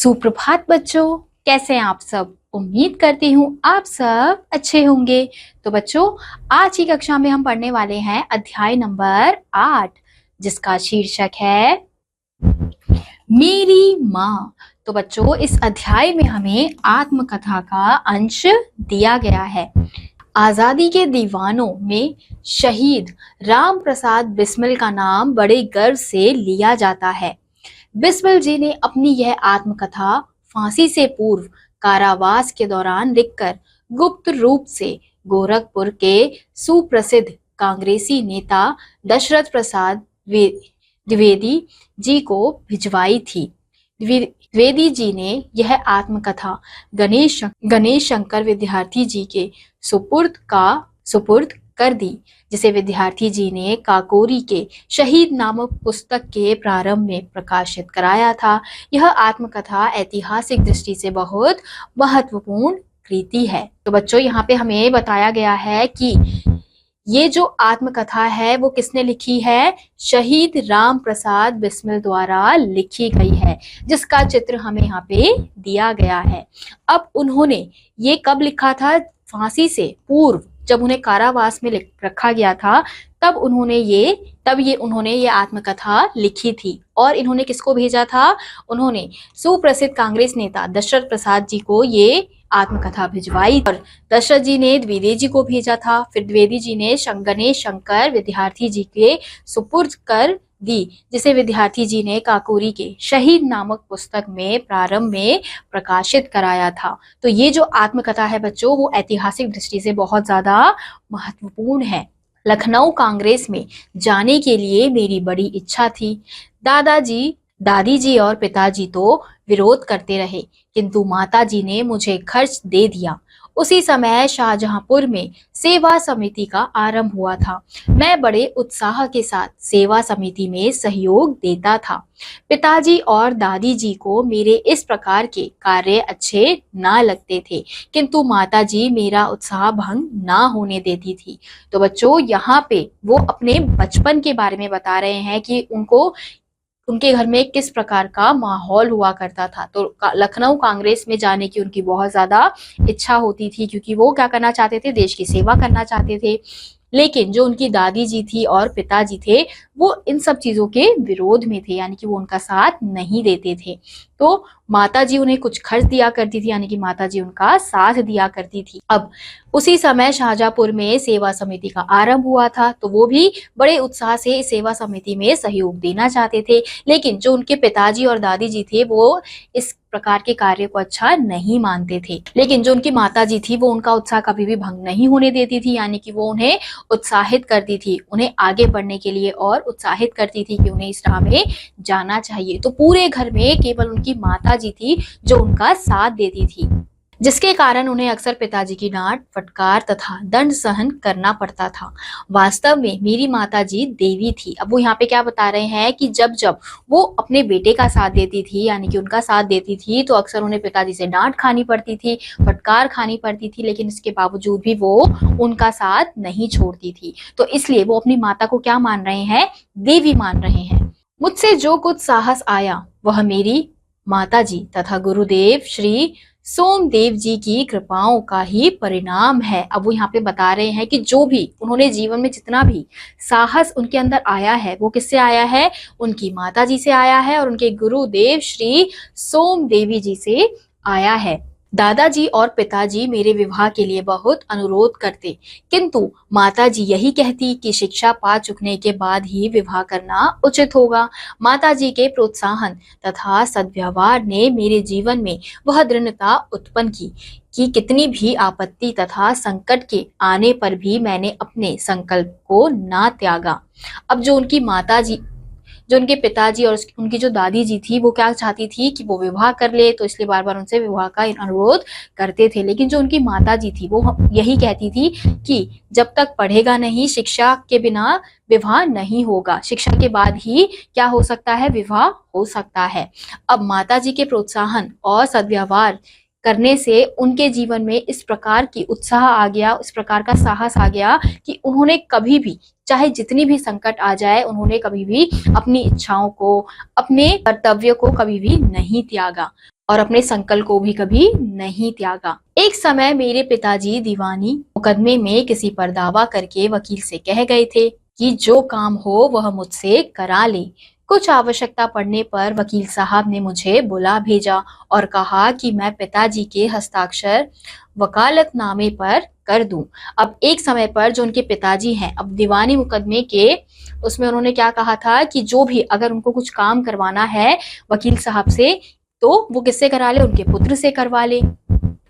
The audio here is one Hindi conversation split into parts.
सुप्रभात बच्चों, कैसे हैं आप सब। उम्मीद करती हूँ आप सब अच्छे होंगे। तो बच्चों, आज की कक्षा में हम पढ़ने वाले हैं अध्याय नंबर 8, जिसका शीर्षक है मेरी माँ। तो बच्चों, इस अध्याय में हमें आत्मकथा का अंश दिया गया है। आजादी के दीवानों में शहीद राम प्रसाद बिस्मिल का नाम बड़े गर्व से लिया जाता है। बिस्मिल जी ने अपनी यह आत्मकथा फांसी से पूर्व कारावास के दौरान लिखकर गुप्त रूप से गोरखपुर के सुप्रसिद्ध कांग्रेसी नेता दशरथ प्रसाद द्विवेदी जी को भिजवाई थी। द्विवेदी जी ने यह आत्मकथा गणेश शंकर विद्यार्थी जी के सुपुर्द कर दी, जिसे विद्यार्थी जी ने काकोरी के शहीद नामक पुस्तक के प्रारंभ में प्रकाशित कराया था। यह आत्मकथा ऐतिहासिक दृष्टि से बहुत महत्वपूर्ण कृति है। तो बच्चों, यहाँ पे हमें बताया गया है कि ये जो आत्मकथा है वो किसने लिखी है? शहीद राम प्रसाद बिस्मिल द्वारा लिखी गई है, जिसका चित्र हमें यहाँ पे दिया गया है। अब उन्होंने ये कब लिखा था? फांसी से पूर्व, जब उन्हें कारावास में रखा गया था, तब उन्होंने ये आत्मकथा लिखी थी। और इन्होंने किसको भेजा था? उन्होंने सुप्रसिद्ध कांग्रेस नेता दशरथ प्रसाद जी को ये आत्मकथा भिजवाई और दशरथ जी ने द्विवेदी जी को भेजा था। फिर द्विवेदी जी ने गणेश शंकर विद्यार्थी जी के सुपुर्द कर दी, जिसे विद्यार्थी जी ने काकोरी के शहीद नामक पुस्तक में प्रारंभ में प्रकाशित कराया था। तो ये जो आत्मकथा है बच्चों, वो ऐतिहासिक दृष्टि से बहुत ज्यादा महत्वपूर्ण है। लखनऊ कांग्रेस में जाने के लिए मेरी बड़ी इच्छा थी। दादी जी और पिताजी तो विरोध करते रहे, किंतु माताजी ने मुझे खर्च दे दिया। उसी समय शाहजहांपुर में सेवा समिति का आरंभ हुआ था। मैं बड़े उत्साह के साथ सेवा समिति में सहयोग देता था। पिताजी और दादी जी को मेरे इस प्रकार के कार्य अच्छे ना लगते थे, किंतु माताजी मेरा उत्साह भंग ना होने देती थी। तो बच्चों, यहाँ पे वो अपने बचपन के बारे में बता रहे हैं कि उनके घर में किस प्रकार का माहौल हुआ करता था। तो लखनऊ कांग्रेस में जाने की उनकी बहुत ज्यादा इच्छा होती थी, क्योंकि वो क्या करना चाहते थे? देश की सेवा करना चाहते थे। लेकिन जो उनकी दादी जी थी और पिताजी थे, वो इन सब चीजों के विरोध में थे, यानी कि वो उनका साथ नहीं देते थे। तो माताजी उन्हें कुछ खर्च दिया करती थी, यानी कि माताजी उनका साथ दिया करती थी। अब उसी समय शाहजहांपुर में सेवा समिति का आरंभ हुआ था, तो वो भी बड़े उत्साह से इस सेवा समिति में सहयोग देना चाहते थे। लेकिन जो उनके पिताजी और दादी जी थे, वो इस प्रकार के कार्य को अच्छा नहीं मानते थे। लेकिन जो उनकी माताजी थी, वो उनका उत्साह कभी भी भंग नहीं होने देती थी, यानी कि वो उन्हें उत्साहित करती थी, उन्हें आगे बढ़ने के लिए, और उत्साहित करती थी कि उन्हें इस राह में जाना चाहिए। तो पूरे घर में केवल उनकी माताजी थी जो उनका साथ देती थी, जिसके कारण उन्हें अक्सर पिताजी की डांट, फटकार तथा दंड सहन करना पड़ता था। वास्तव में मेरी माताजी देवी थी। अब वो यहाँ पे क्या बता रहे हैं कि जब वो अपने बेटे का साथ देती थी, यानी कि उनका साथ देती थी, तो अक्सर उन्हें पिताजी से डांट खानी पड़ती थी, फटकार खानी पड़ती थी, लेकिन इसके बावजूद भी वो उनका साथ नहीं छोड़ती थी। तो इसलिए वो अपनी माता को क्या मान रहे हैं? देवी मान रहे हैं। मुझसे जो कुछ साहस आया वह मेरी माताजी तथा गुरुदेव श्री सोमदेव जी की कृपाओं का ही परिणाम है। अब वो यहाँ पे बता रहे हैं कि जो भी उन्होंने जीवन में जितना भी साहस उनके अंदर आया है, वो किससे आया है? उनकी माताजी से आया है और उनके गुरुदेव श्री सोमदेवी जी से आया है। दादाजी और पिताजी मेरे विवाह के लिए बहुत अनुरोध करते, किंतु माताजी यही कहती कि शिक्षा पा चुकने के बाद ही विवाह करना उचित होगा। माताजी के प्रोत्साहन तथा सद्व्यवहार ने मेरे जीवन में वह दृढ़ता उत्पन्न की कि कितनी भी आपत्ति तथा संकट के आने पर भी मैंने अपने संकल्प को ना त्यागा। अब जो उनके पिताजी और उनकी जो दादी जी थी, वो क्या चाहती थी कि वो विवाह कर ले, तो इसलिए बार बार उनसे विवाह का अनुरोध करते थे। लेकिन जो उनकी माता जी थी, वो यही कहती थी कि जब तक पढ़ेगा नहीं, शिक्षा के बिना विवाह नहीं होगा, शिक्षा के बाद ही क्या हो सकता है? विवाह हो सकता है। अब माता जी के प्रोत्साहन और सद्व्यवहार करने से उनके जीवन में इस प्रकार की उत्साह आ गया, इस प्रकार का साहस आ गया कि उन्होंने कभी भी, चाहे जितनी भी संकट आ जाए, उन्होंने कभी भी अपनी इच्छाओं को, अपने कर्तव्य को कभी भी नहीं त्यागा। और अपने संकल्प को भी कभी नहीं त्यागा। एक समय मेरे पिताजी दीवानी मुकदमे में किसी पर दावा करके वकील से कह गए थे कि जो काम हो वह मुझसे करा ले। कुछ आवश्यकता पड़ने पर वकील साहब ने मुझे बुला भेजा और कहा कि मैं पिताजी के हस्ताक्षर वकालतनामे पर कर दूं। अब एक समय पर जो उनके पिताजी हैं, अब दीवानी मुकदमे के उसमें उन्होंने क्या कहा था कि जो भी अगर उनको कुछ काम करवाना है वकील साहब से, तो वो किससे करा ले, उनके पुत्र से करवा ले।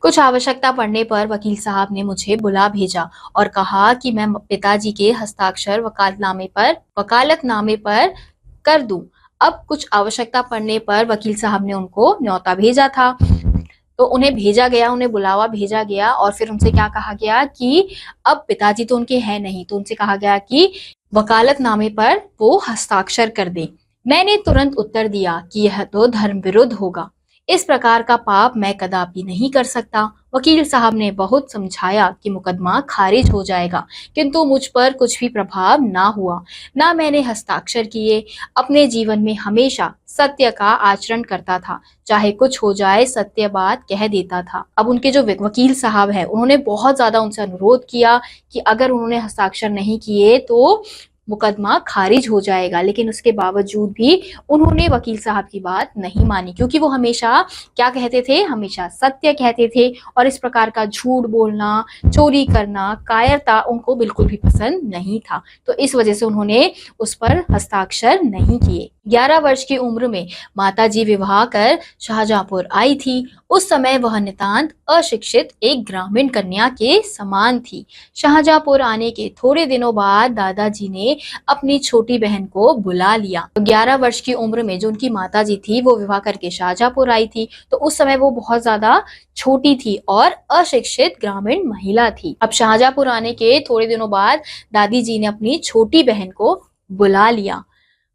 कुछ आवश्यकता पड़ने पर वकील साहब ने मुझे बुला भेजा और कहा कि मैं पिताजी के हस्ताक्षर वकालतनामे पर कर दूं। अब कुछ आवश्यकता पड़ने पर वकील साहब ने उनको न्योता भेजा था, तो उन्हें भेजा गया, उन्हें बुलावा भेजा गया और फिर उनसे क्या कहा गया कि अब पिताजी तो उनके हैं नहीं, तो उनसे कहा गया कि वकालतनामे पर वो हस्ताक्षर कर दें। मैंने तुरंत उत्तर दिया कि यह तो धर्म विरुद्ध होगा, इस प्रकार का पाप मैं कदापि नहीं कर सकता। वकील साहब ने बहुत समझाया कि मुकदमा खारिज हो जाएगा, किंतु मुझ पर कुछ भी प्रभाव ना हुआ, ना मैंने हस्ताक्षर किए। अपने जीवन में हमेशा सत्य का आचरण करता था, चाहे कुछ हो जाए सत्य बात कह देता था। अब उनके जो वकील साहब हैं उन्होंने बहुत ज्यादा उनसे अनुरोध किया कि अगर उन्होंने हस्ताक्षर नहीं किए तो मुकदमा खारिज हो जाएगा, लेकिन उसके बावजूद भी उन्होंने वकील साहब की बात नहीं मानी, क्योंकि वो हमेशा क्या कहते थे, हमेशा सत्य कहते थे और इस प्रकार का झूठ बोलना, चोरी करना, कायरता उनको बिल्कुल भी पसंद नहीं था। तो इस वजह से उन्होंने उस पर हस्ताक्षर नहीं किए। 11 वर्ष की उम्र में माताजी विवाह कर शाहजहांपुर आई थी। उस समय वह नितांत अशिक्षित एक ग्रामीण कन्या के समान थी। शाहजहांपुर आने के थोड़े दिनों बाद दादाजी ने अपनी छोटी बहन को बुला लिया। 11 वर्ष की उम्र में जो उनकी माताजी थी वो विवाह करके शाहजहांपुर आई थी, तो उस समय वो बहुत ज्यादा छोटी थी और अशिक्षित ग्रामीण महिला थी। अब शाहजहांपुर आने के थोड़े दिनों बाद दादी जी ने अपनी छोटी बहन को बुला लिया।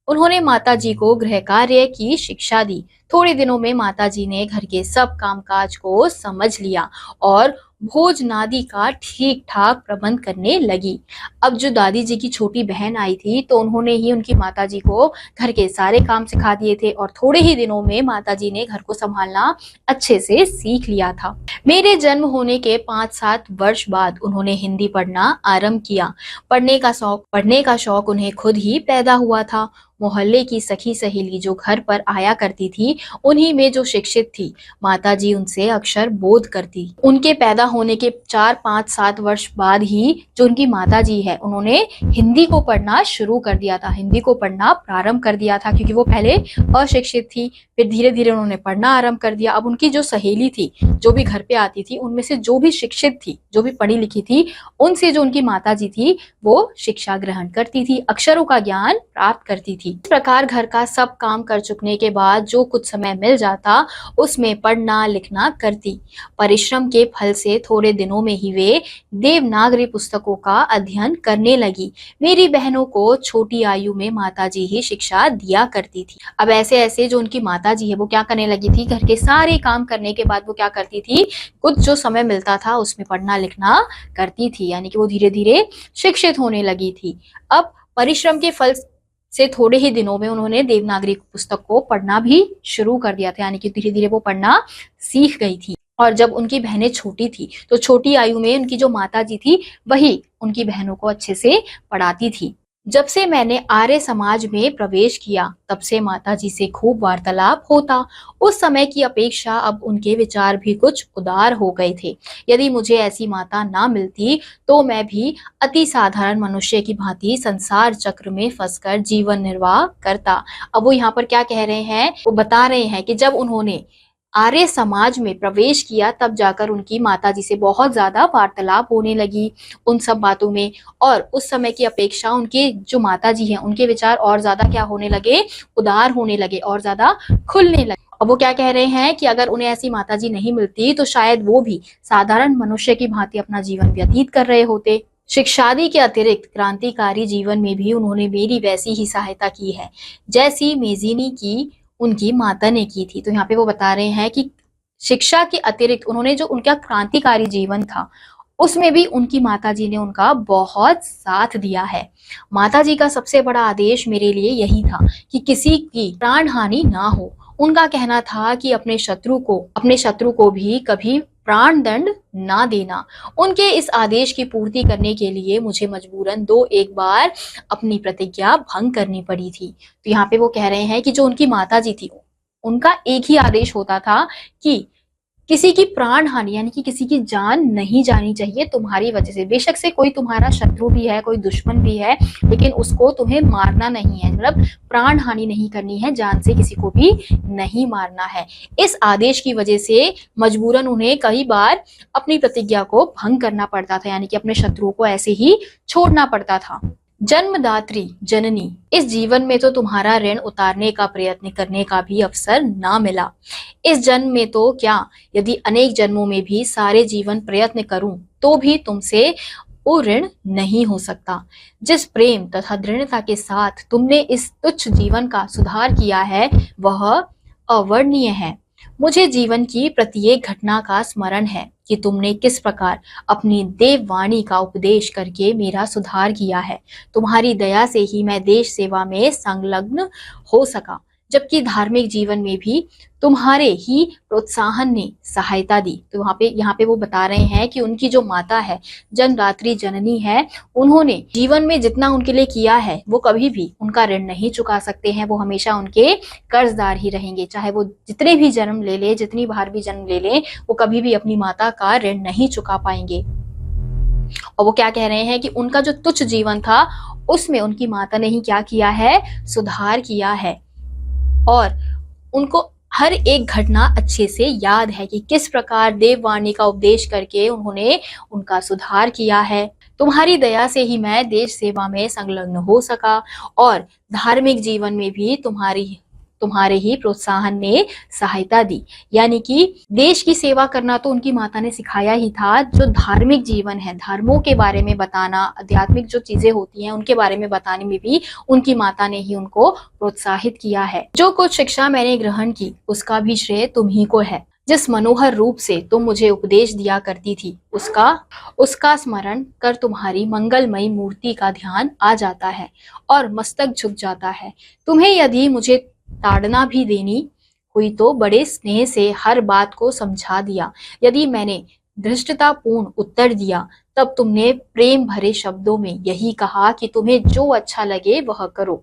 उन्होंने माताजी को गृह कार्य की शिक्षा दी। थोड़े दिनों में माताजी ने घर के सब कामकाज को समझ लिया और भोजनादि का ठीक ठाक प्रबंध करने लगी। अब जो दादी जी की छोटी बहन आई थी तो उन्होंने ही उनकी माताजी को घर के सारे काम सिखा दिए थे और थोड़े ही दिनों में माताजी ने घर को संभालना अच्छे से सीख लिया था। मेरे जन्म होने के 5-7 वर्ष बाद उन्होंने हिंदी पढ़ना आरंभ किया। पढ़ने का शौक उन्हें खुद ही पैदा हुआ था। मोहल्ले की सखी सहेली जो घर पर आया करती थी, उन्हीं में जो शिक्षित थी, माताजी उनसे अक्षर बोध करती। उनके पैदा होने के 4-5-7 वर्ष बाद ही जो उनकी माताजी है उन्होंने हिंदी को पढ़ना शुरू कर दिया था, हिंदी को पढ़ना प्रारंभ कर दिया था, क्योंकि वो पहले अशिक्षित थी, फिर धीरे धीरे उन्होंने पढ़ना आरंभ कर दिया। अब उनकी जो सहेली थी, जो भी घर पे आती थी, उनमें से जो भी शिक्षित थी, जो भी पढ़ी लिखी थी, उनसे जो उनकी माताजी थी वो शिक्षा ग्रहण करती थी, अक्षरों का ज्ञान प्राप्त करती थी। इस प्रकार घर का सब काम कर चुकने के बाद जो कुछ समय मिल जाता उसमें पढ़ना लिखना करती। परिश्रम के फल से थोड़े दिनों में ही वे देवनागरी पुस्तकों का अध्ययन करने लगी। मेरी बहनों को छोटी आयु में माताजी ही शिक्षा दिया करती थी। अब ऐसे ऐसे जो उनकी माताजी है वो क्या करने लगी थी, घर के सारे काम करने के बाद वो क्या करती थी, कुछ जो समय मिलता था उसमें पढ़ना लिखना करती थी, यानी कि वो धीरे धीरे शिक्षित होने लगी थी। अब परिश्रम के फल से थोड़े ही दिनों में उन्होंने देवनागरी पुस्तक को पढ़ना भी शुरू कर दिया था, यानी कि धीरे धीरे वो पढ़ना सीख गई थी। और जब उनकी बहनें छोटी थी तो छोटी आयु में उनकी जो माताजी थी वही उनकी बहनों को अच्छे से पढ़ाती थी। जब से मैंने आर्य समाज में प्रवेश किया तब से माताजी से खूब वार्तालाप होता। उस समय की अपेक्षा अब उनके विचार भी कुछ उदार हो गए थे। यदि मुझे ऐसी माता ना मिलती तो मैं भी अति साधारण मनुष्य की भांति संसार चक्र में फंसकर जीवन निर्वाह करता। अब वो यहाँ पर क्या कह रहे हैं, वो बता रहे हैं कि जब उन्होंने आर्य समाज में प्रवेश किया तब जाकर उनकी माताजी से बहुत ज्यादा वार्तालाप होने लगी उन सब बातों में, और उस समय की अपेक्षा उनके जो माताजी हैं उनके विचार और ज्यादा क्या होने लगे, उदार होने लगे और ज्यादा खुलने लगे। अब वो क्या कह रहे हैं कि अगर उन्हें ऐसी माताजी नहीं मिलती तो शायद वो भी साधारण मनुष्य की भांति अपना जीवन व्यतीत कर रहे होते। शिक्षादि के अतिरिक्त क्रांतिकारी जीवन में भी उन्होंने मेरी वैसी ही सहायता की है जैसी मेजिनी की उनकी माता ने की थी। तो यहाँ पे वो बता रहे हैं कि शिक्षा के अतिरिक्त उन्होंने जो उनका क्रांतिकारी जीवन था उसमें भी उनकी माताजी ने उनका बहुत साथ दिया है। माताजी का सबसे बड़ा आदेश मेरे लिए यही था कि किसी की प्राण हानि ना हो। उनका कहना था कि अपने शत्रु को भी कभी प्राण दंड ना देना। उनके इस आदेश की पूर्ति करने के लिए मुझे मजबूरन दो एक बार अपनी प्रतिज्ञा भंग करनी पड़ी थी। तो यहाँ पे वो कह रहे हैं कि जो उनकी माता जी थी, उनका एक ही आदेश होता था कि किसी की प्राण हानि यानी कि किसी की जान नहीं जानी चाहिए तुम्हारी वजह से। बेशक से कोई तुम्हारा शत्रु भी है, कोई दुश्मन भी है, लेकिन उसको तुम्हें मारना नहीं है, मतलब प्राण हानि नहीं करनी है, जान से किसी को भी नहीं मारना है। इस आदेश की वजह से मजबूरन उन्हें कई बार अपनी प्रतिज्ञा को भंग करना पड़ता था, यानी कि अपने शत्रुओं को ऐसे ही छोड़ना पड़ता था। जन्मदात्री जननी, इस जीवन में तो तुम्हारा ऋण उतारने का प्रयत्न करने का भी अवसर ना मिला। इस जन्म में तो क्या, यदि अनेक जन्मों में भी सारे जीवन प्रयत्न करूं तो भी तुमसे वो ऋण नहीं हो सकता। जिस प्रेम तथा दृढ़ता के साथ तुमने इस तुच्छ जीवन का सुधार किया है वह अवर्णनीय है। मुझे जीवन की प्रत्येक घटना का स्मरण है कि तुमने किस प्रकार अपनी देववाणी का उपदेश करके मेरा सुधार किया है। तुम्हारी दया से ही मैं देश सेवा में संलग्न हो सका, जबकि धार्मिक जीवन में भी तुम्हारे ही प्रोत्साहन ने सहायता दी। तो यहाँ पे वो बता रहे हैं कि उनकी जो माता है, जन्मदात्री जननी है, उन्होंने जीवन में जितना उनके लिए किया है वो कभी भी उनका ऋण नहीं चुका सकते हैं। वो हमेशा उनके कर्जदार ही रहेंगे, चाहे वो जितने भी जन्म ले ले, जितनी बार भी जन्म ले ले, वो कभी भी अपनी माता का ऋण नहीं चुका पाएंगे। और वो क्या कह रहे हैं कि उनका जो तुच्छ जीवन था उसमें उनकी माता ने ही क्या किया है, सुधार किया है। और उनको हर एक घटना अच्छे से याद है कि किस प्रकार देववाणी का उपदेश करके उन्होंने उनका सुधार किया है। तुम्हारी दया से ही मैं देश सेवा में संलग्न हो सका और धार्मिक जीवन में भी तुम्हारे ही प्रोत्साहन ने सहायता दी। यानी कि देश की सेवा करना तो उनकी माता ने सिखाया ही था, जो धार्मिक जीवन है, धर्मों के बारे में बताना, आध्यात्मिक जो चीजें होती हैं उनके बारे में बताने में भी उनकी माता ने ही उनको प्रोत्साहित किया है। जो कुछ शिक्षा मैंने ग्रहण की उसका भी श्रेय तुम ही को है। जिस मनोहर रूप से तुम मुझे उपदेश दिया करती थी उसका स्मरण कर तुम्हारी मंगलमयी मूर्ति का ध्यान आ जाता है और मस्तक झुक जाता है। तुम्हें यदि मुझे ताड़ना भी देनी हुई तो बड़े स्नेह से हर बात को समझा दिया। यदि मैंने धृष्टतापूर्ण उत्तर दिया तब तुमने प्रेम भरे शब्दों में यही कहा कि तुम्हें जो अच्छा लगे वह करो,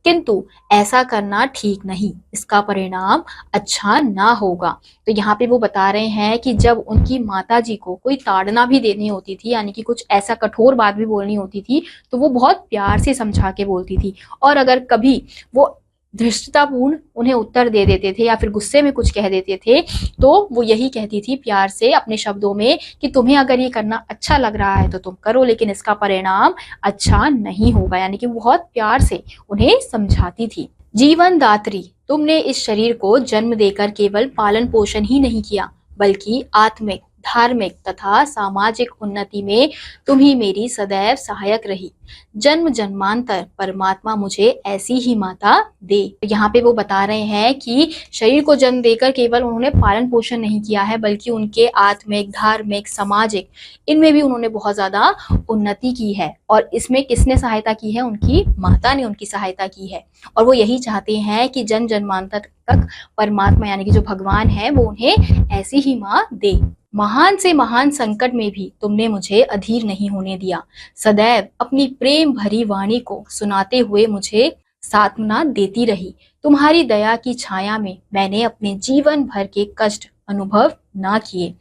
किंतु ऐसा करना ठीक नहीं, इसका परिणाम अच्छा ना होगा। तो यहाँ पे वो बता रहे हैं कि जब उनकी माता जी को कोई ताड़ना भी देनी होती थी, यानी कि कुछ ऐसा कठोर बात भी बोलनी होती थी, तो वो बहुत प्यार से समझा के बोलती थी। और अगर कभी वो धृष्टतापूर्ण उन्हें उत्तर दे देते थे या फिर गुस्से में कुछ कह देते थे तो वो यही कहती थी प्यार से अपने शब्दों में कि तुम्हें अगर ये करना अच्छा लग रहा है तो तुम करो, लेकिन इसका परिणाम अच्छा नहीं होगा। यानी कि बहुत प्यार से उन्हें समझाती थी। जीवन दात्री, तुमने इस शरीर को जन्म देकर केवल पालन पोषण ही नहीं किया, बल्कि आत्मिक, धार्मिक तथा सामाजिक उन्नति में तुम ही मेरी सदैव सहायक रही। जन्म जन्मांतर परमात्मा मुझे ऐसी ही माता दे। यहाँ पे वो बता रहे हैं कि शरीर को जन्म देकर केवल उन्होंने पालन पोषण नहीं किया है, बल्कि उनके आत्मिक, धार्मिक, सामाजिक, इनमें भी उन्होंने बहुत ज्यादा उन्नति की है। और इसमें किसने सहायता की है? उनकी माता ने उनकी सहायता की है। और वो यही चाहते हैं कि जन्म जन्मांतर तक परमात्मा यानी कि जो भगवान है वो उन्हें ऐसी ही माँ दे। महान से महान संकट में भी तुमने मुझे अधीर नहीं होने दिया। सदैव अपनी प्रेम भरी वाणी को सुनाते हुए मुझे सांत्वना देती रही। तुम्हारी दया की छाया में मैंने अपने जीवन भर के कष्ट अनुभव ना किए।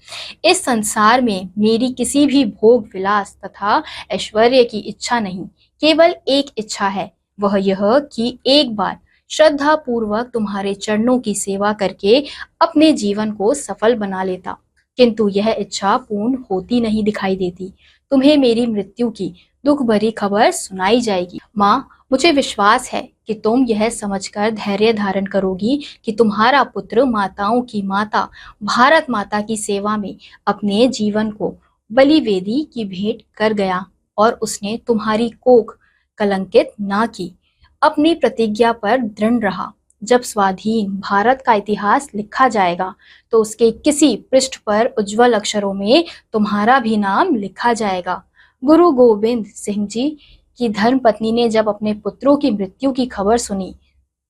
इस संसार में मेरी किसी भी भोग विलास तथा ऐश्वर्य की इच्छा नहीं, केवल एक इच्छा है, वह यह कि एक बार श्रद्धा पूर्वक तुम्हारे चरणों की सेवा करके अपने जीवन को सफल बना लेता, किंतु यह इच्छा पूर्ण होती नहीं दिखाई देती। तुम्हें मेरी मृत्यु की दुख भरी खबर सुनाई जाएगी। माँ, मुझे विश्वास है कि तुम यह समझकर धैर्य धारण करोगी कि तुम्हारा पुत्र माताओं की माता भारत माता की सेवा में अपने जीवन को बलिवेदी की भेंट कर गया और उसने तुम्हारी कोख कलंकित ना की। अपनी प्रतिज्ञा पर दृढ़ रहा। जब स्वाधीन भारत का इतिहास लिखा जाएगा तो उसके किसी पृष्ठ पर उज्जवल अक्षरों में तुम्हारा भी नाम लिखा जाएगा। गुरु गोविंद सिंह जी की धर्मपत्नी ने जब अपने पुत्रों की मृत्यु की खबर सुनी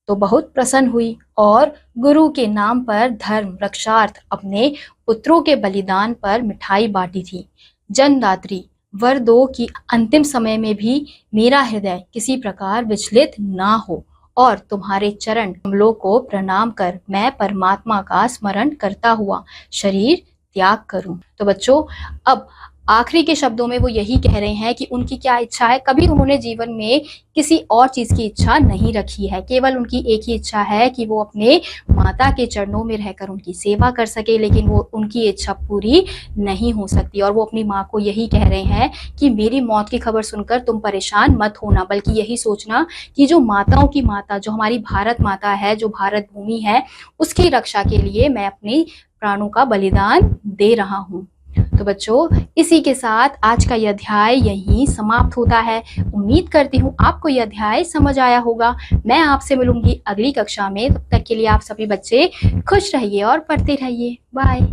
तो बहुत प्रसन्न हुई और गुरु के नाम पर धर्म रक्षार्थ अपने पुत्रों के बलिदान पर मिठाई बांटी थी। जन्मदात्री वर दो कि अंतिम समय में भी मेरा हृदय किसी प्रकार विचलित ना हो और तुम्हारे चरण कमलों को प्रणाम कर मैं परमात्मा का स्मरण करता हुआ शरीर त्याग करूं। तो बच्चों, अब आखिरी के शब्दों में वो यही कह रहे हैं कि उनकी क्या इच्छा है। कभी उन्होंने जीवन में किसी और चीज की इच्छा नहीं रखी है, केवल उनकी एक ही इच्छा है कि वो अपने माता के चरणों में रहकर उनकी सेवा कर सके, लेकिन वो उनकी इच्छा पूरी नहीं हो सकती। और वो अपनी माँ को यही कह रहे हैं कि मेरी मौत की खबर सुनकर तुम परेशान मत होना, बल्कि यही सोचना कि जो माताओं की माता, जो हमारी भारत माता है, जो भारत भूमि है, उसकी रक्षा के लिए मैं अपने प्राणों का बलिदान दे रहा हूँ। तो बच्चों, इसी के साथ आज का यह अध्याय यहीं समाप्त होता है। उम्मीद करती हूँ आपको यह अध्याय समझ आया होगा। मैं आपसे मिलूंगी अगली कक्षा में। तब तक के लिए आप सभी बच्चे खुश रहिए और पढ़ते रहिए। बाय।